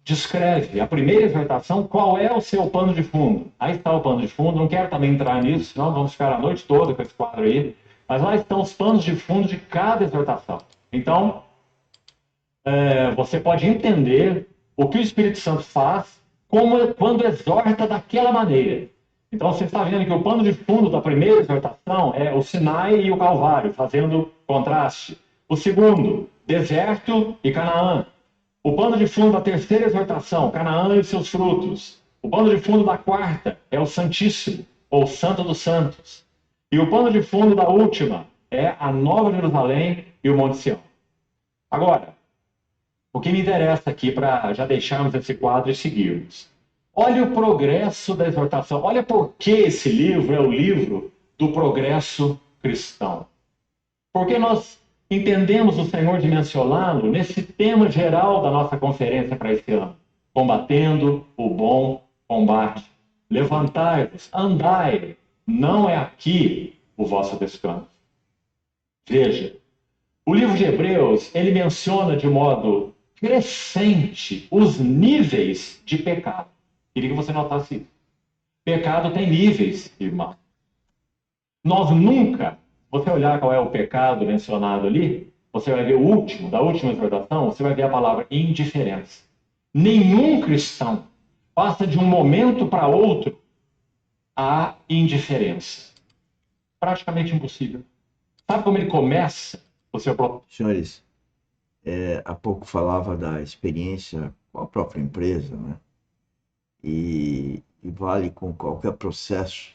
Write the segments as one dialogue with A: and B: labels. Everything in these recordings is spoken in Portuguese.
A: descreve a primeira exortação, qual é o seu pano de fundo. Aí está o pano de fundo, não quero também entrar nisso, senão vamos ficar a noite toda com esse quadro aí, mas lá estão os panos de fundo de cada exortação. Então, você pode entender o que o Espírito Santo faz quando exorta daquela maneira. Então, você está vendo que o pano de fundo da primeira exortação é o Sinai e o Calvário, fazendo contraste. O segundo, deserto e Canaã. O pano de fundo da terceira exortação, Canaã e seus frutos. O pano de fundo da quarta é o Santíssimo, ou Santo dos Santos. E o pano de fundo da última é a Nova Jerusalém e o Monte Sião. Agora, o que me interessa aqui para já deixarmos esse quadro e seguirmos. Olha o progresso da exortação. Olha por que esse livro é o livro do progresso cristão. Porque nós entendemos o Senhor dimensioná-lo nesse tema geral da nossa conferência para esse ano. Combatendo o bom combate. Levantai-vos, andai, não é aqui o vosso descanso. Veja, o livro de Hebreus, ele menciona de modo crescente os níveis de pecado. Queria que você notasse isso. Pecado tem níveis, irmão. Nós nunca, se você olhar qual é o pecado mencionado ali, você vai ver o último, da última exortação, você vai ver a palavra indiferença. Nenhum cristão passa de um momento para outro a indiferença. Praticamente impossível. Sabe como ele começa o seu próprio...
B: Senhores, há pouco falava da experiência com a própria empresa, né? E vale com qualquer processo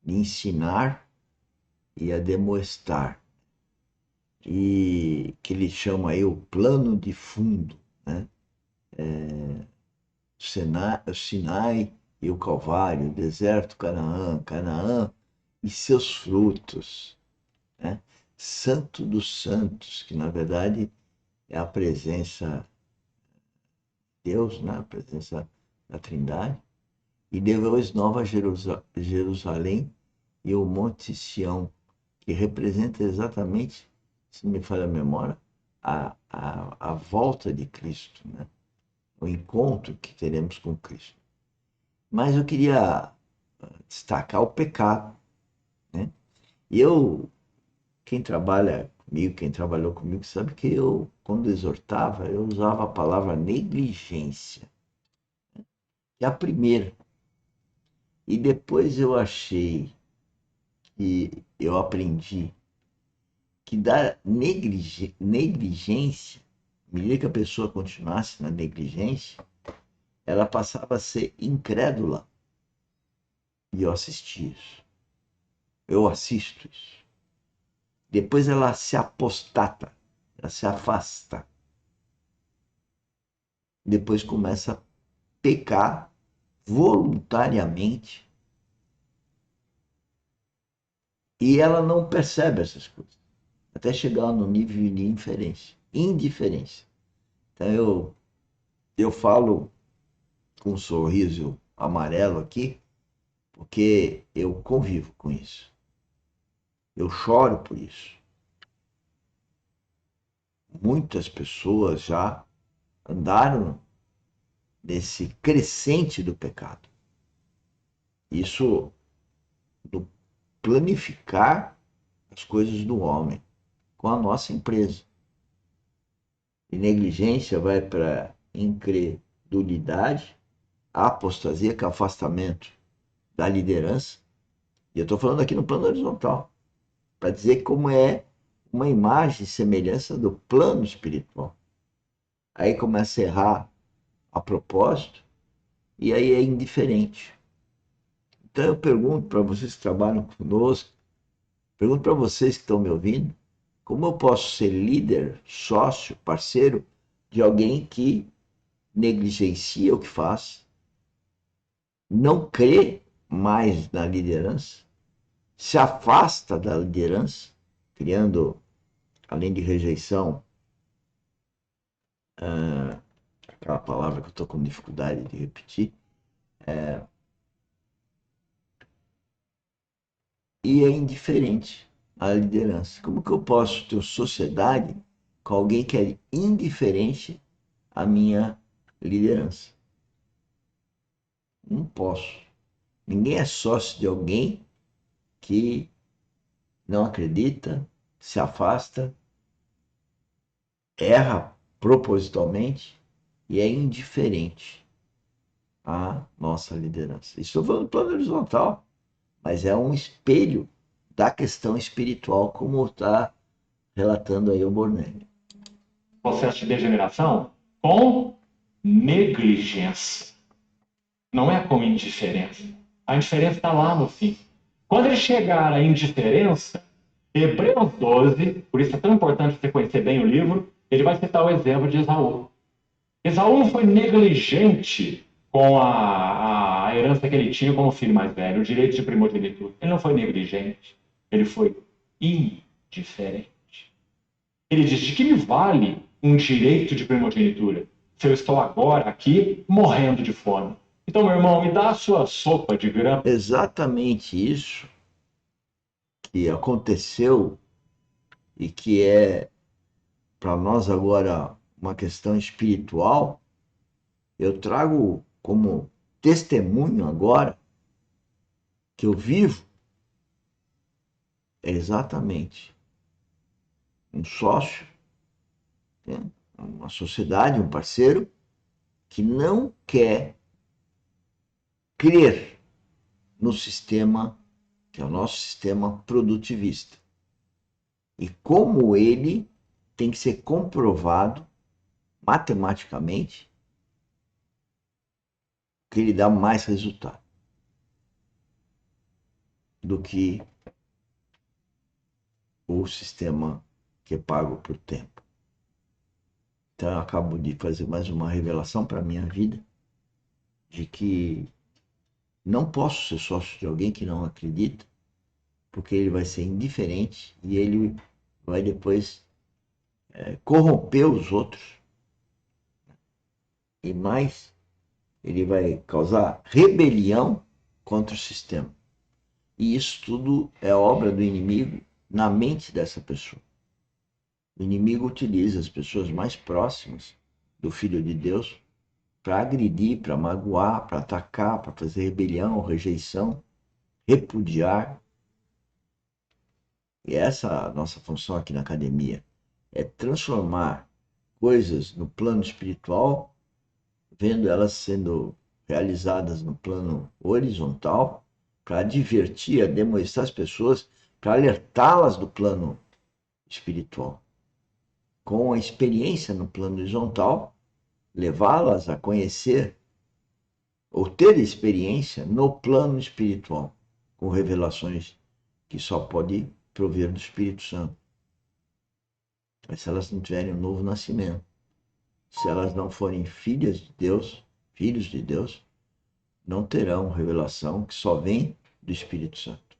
B: de ensinar e admoestar. E que ele chama aí o plano de fundo, né? O Sinai e o Calvário, o deserto, Canaã e seus frutos, né? Santo dos Santos, que na verdade é a presença de Deus, né? A presença da Trindade, e depois Nova Jerusalém e o Monte Sião, que representa exatamente, se me falha a memória, a volta de Cristo, né? O encontro que teremos com Cristo. Mas eu queria destacar o pecado, né? E quem trabalha comigo, quem trabalhou comigo, sabe que eu, quando exortava, eu usava a palavra negligência. É a primeira. E depois eu achei que eu aprendi que da negligência, à medida que a pessoa continuasse na negligência, ela passava a ser incrédula. E eu assisti isso. Eu assisto isso. Depois ela se apostata, ela se afasta. Depois começa a pecar voluntariamente e ela não percebe essas coisas, até chegar no nível de indiferença. Então eu falo com um sorriso amarelo aqui, porque eu convivo com isso. Eu choro por isso. Muitas pessoas já andaram nesse crescente do pecado. Isso do planificar as coisas do homem com a nossa empresa. E negligência vai para incredulidade, apostasia, que é afastamento da liderança. E eu estou falando aqui no plano horizontal, para dizer como é uma imagem e semelhança do plano espiritual. Aí começa a errar a propósito, e aí é indiferente. Então eu pergunto para vocês que trabalham conosco, pergunto para vocês que estão me ouvindo, como eu posso ser líder, sócio, parceiro de alguém que negligencia o que faz, não crê mais na liderança, se afasta da liderança, criando, além de rejeição, aquela palavra que eu estou com dificuldade de repetir, e é indiferente à liderança. Como que eu posso ter sociedade com alguém que é indiferente à minha liderança. Não posso. Ninguém é sócio de alguém que não acredita, se afasta, erra propositalmente e é indiferente à nossa liderança. Isso eu vou no plano horizontal, mas é um espelho da questão espiritual, como está relatando aí o Bornelli.
A: Processo de degeneração com negligência. Não é com indiferença. A indiferença está lá no fim. Quando ele chegar à indiferença, Hebreus 12, por isso é tão importante você conhecer bem o livro, ele vai citar o exemplo de Esaú. Esaú não foi negligente com a herança que ele tinha como filho mais velho, o direito de primogenitura. Ele não foi negligente, ele foi indiferente. Ele diz: de que me vale um direito de primogenitura se eu estou agora aqui morrendo de fome? Então, meu irmão, me dá a sua sopa de grão.
B: Exatamente isso que aconteceu e que é para nós agora uma questão espiritual, eu trago como testemunho agora que eu vivo é exatamente um sócio, né? Uma sociedade, um parceiro que não quer crer no sistema que é o nosso sistema produtivista. E como ele tem que ser comprovado matematicamente que ele dá mais resultado do que o sistema que é pago por tempo. Então eu acabo de fazer mais uma revelação para a minha vida de que não posso ser sócio de alguém que não acredita, porque ele vai ser indiferente e ele vai depois corromper os outros. E mais, ele vai causar rebelião contra o sistema. E isso tudo é obra do inimigo na mente dessa pessoa. O inimigo utiliza as pessoas mais próximas do Filho de Deus para agredir, para magoar, para atacar, para fazer rebelião, rejeição, repudiar. E essa é a nossa função aqui na academia, é transformar coisas no plano espiritual, vendo elas sendo realizadas no plano horizontal, para divertir, demonstrar as pessoas, para alertá-las do plano espiritual. Com a experiência no plano horizontal, levá-las a conhecer ou ter experiência no plano espiritual, com revelações que só pode prover do Espírito Santo. Mas se elas não tiverem um novo nascimento, se elas não forem filhas de Deus, filhos de Deus, não terão revelação que só vem do Espírito Santo.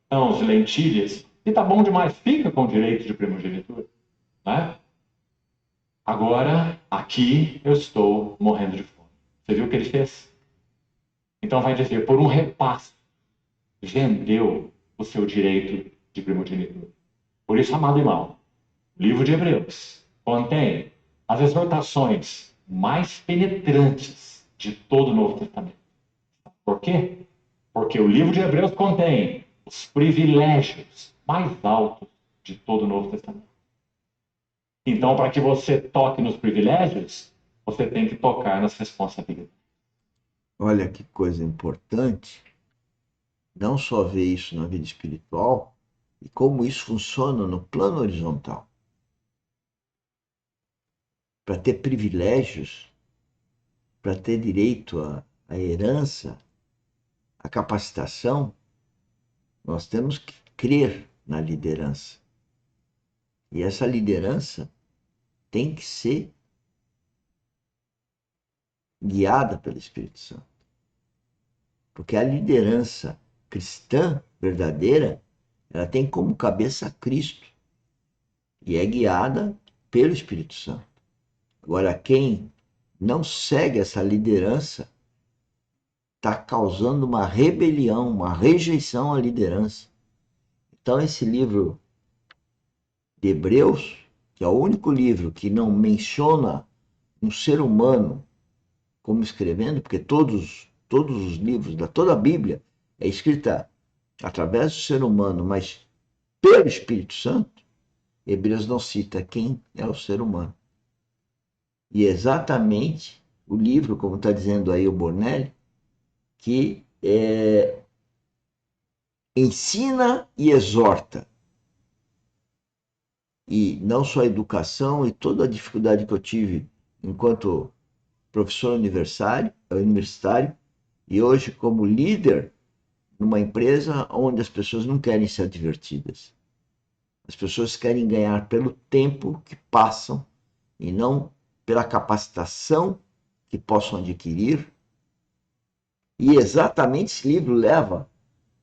A: Então, de lentilhas, e tá bom demais, fica com o direito de primogenitura, né? Agora, aqui eu estou morrendo de fome. Você viu o que ele fez? Então vai dizer, por um repasse, vendeu o seu direito de primogenitura. Por isso, amado irmão, o livro de Hebreus contém as exortações mais penetrantes de todo o Novo Testamento. Por quê? Porque o livro de Hebreus contém os privilégios mais altos de todo o Novo Testamento. Então, para que você toque nos privilégios, você tem que tocar nas responsabilidades.
B: Olha que coisa importante, não só ver isso na vida espiritual, e como isso funciona no plano horizontal. Para ter privilégios, para ter direito à herança, à capacitação, nós temos que crer na liderança. E essa liderança tem que ser guiada pelo Espírito Santo. Porque a liderança cristã verdadeira, ela tem como cabeça Cristo e é guiada pelo Espírito Santo. Agora, quem não segue essa liderança está causando uma rebelião, uma rejeição à liderança. Então, esse livro de Hebreus, que é o único livro que não menciona um ser humano como escrevendo, porque todos os livros, toda a Bíblia é escrita através do ser humano, mas pelo Espírito Santo. Hebreus não cita quem é o ser humano. E é exatamente o livro, como está dizendo aí o Bornelli, que ensina e exorta. E não só a educação e toda a dificuldade que eu tive enquanto professor universitário e hoje como líder numa empresa onde as pessoas não querem ser divertidas. As pessoas querem ganhar pelo tempo que passam e não pela capacitação que possam adquirir. E exatamente esse livro leva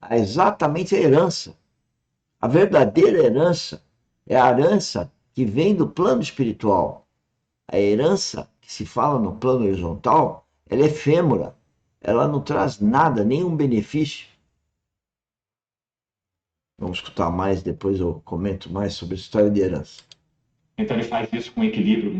B: a exatamente a herança. A verdadeira herança é a herança que vem do plano espiritual. A herança que se fala no plano horizontal, ela é efêmera. Ela não traz nada, nenhum benefício. Vamos escutar mais, depois eu comento mais sobre a história de herança.
A: Então ele faz isso com equilíbrio